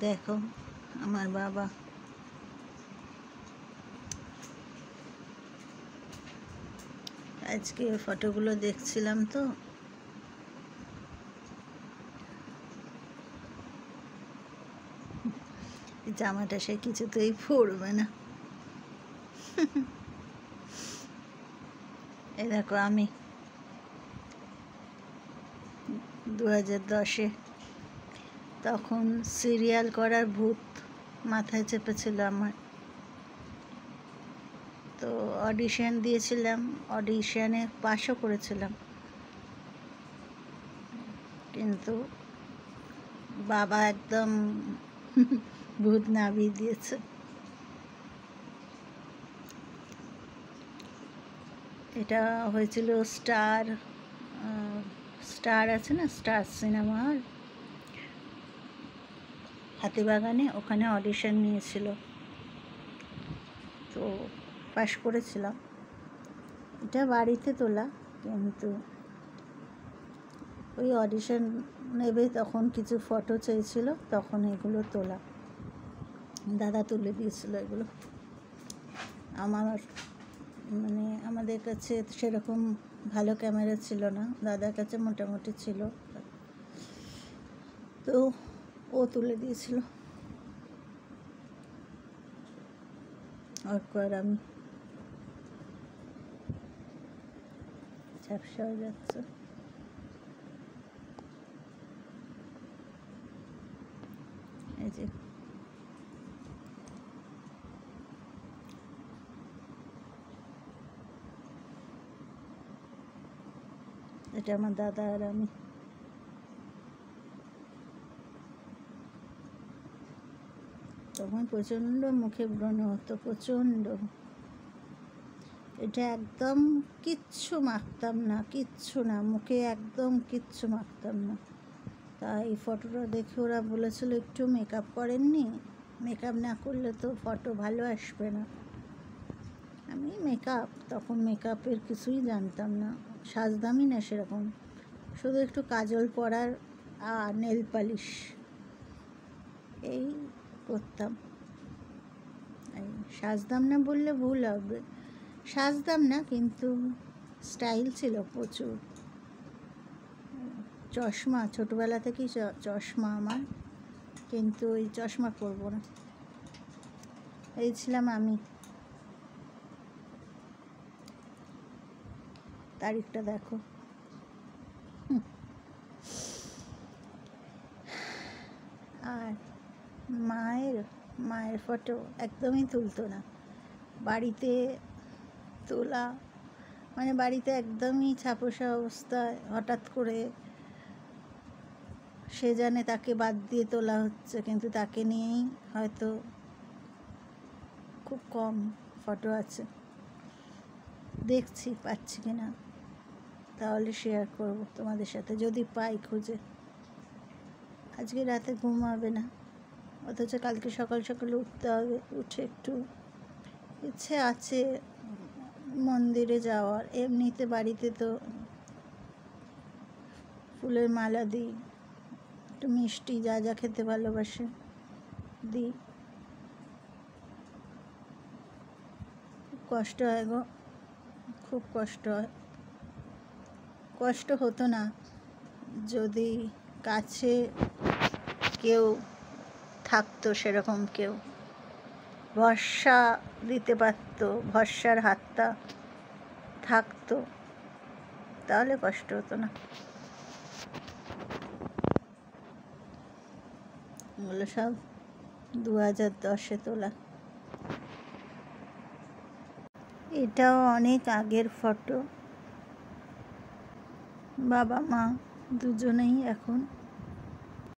দেখো আমার বাবা আজকে ফটোগুলো দেখছিলাম তো জামাটা সে কিছুতেই পরবে না। এই দেখো আমি 2010-এ তখন সিরিয়াল করার ভূত মাথায় চেপেছিল আমার। তো অডিশন দিয়েছিলাম, অডিশনে পাশও করেছিলাম, কিন্তু বাবা একদম ভূত নামিয়ে দিয়েছে। এটা হয়েছিল স্টার আছে না, স্টার সিনেমা হল হাতিবাগানে, ওখানে অডিশন নিয়েছিল, তো পাশ করেছিলাম। এটা বাড়িতে তোলা, কিন্তু ওই অডিশন নেবে তখন কিছু ফটো চেয়েছিল, তখন এগুলো তোলা, দাদা তুলে দিয়েছিল এগুলো। আমাদের কাছে সেরকম ভালো ক্যামেরা ছিল না, দাদার কাছে মোটামুটি ছিল, তো ও তুলে দিয়েছিল। আর আমি ঝাপসা হয়ে যাচ্ছে। এই যে এটা আমার দাদা আর আমি। তখন প্রচণ্ড মুখে ব্রণ হতো, প্রচণ্ড। এটা একদম কিচ্ছু মাখতাম না, কিচ্ছু না, মুখে একদম কিচ্ছু মাখতাম না। তাই এই ফটোটা দেখে ওরা বলেছিল একটু মেকআপ করেননি, মেকআপ না করলে তো ফটো ভালো আসবে না। আমি তখন মেকআপের কিছুই জানতাম না, সাজতামই না সেরকম, শুধু একটু কাজল পরার আর নেল পালিশ এই করতাম। সাজতাম না বললে ভুল হবে, সাজতাম না, কিন্তু স্টাইল ছিল প্রচুর। চশমা ছোটোবেলা থেকেই চশমা আমার, কিন্তু ওই চশমা পরবো না, এই ছিলাম আমি। তারিখটা দেখো। আর মায়ের ফটো একদমই তুলতো না, বাড়িতে তোলা মানে বাড়িতে একদমই ছাপোষা অবস্থায়, হঠাৎ করে সে জানে তাকে বাদ দিয়ে তোলা হচ্ছে, কিন্তু তাকে নিয়েই হয়তো খুব কম ফটো আছে। দেখছি পাচ্ছি কিনা, তাহলে শেয়ার করব তোমাদের সাথে, যদি পাই খুঁজে। আজকে রাতে ঘুম হবে না, অথচ কালকে সকাল সকাল উঠতে হবে। উঠে একটু ইচ্ছে আছে মন্দিরে যাওয়ার, এমনিতে বাড়িতে তো ফুলের মালা দিই, একটু মিষ্টি যা যা খেতে ভালোবাসে দিই। খুব কষ্ট হয় গো, খুব কষ্ট হয়। কষ্ট হতো না যদি কাছে কেউ থাকতো, সেরকম কেউ ভরসা দিতে পারতো, ভরসার হাতটা থাকতো, তাহলে কষ্ট হতো না। এগুলো সব 2010-এ তোলা। এটাও অনেক আগের ফটো। বাবা মা দুজনেই এখন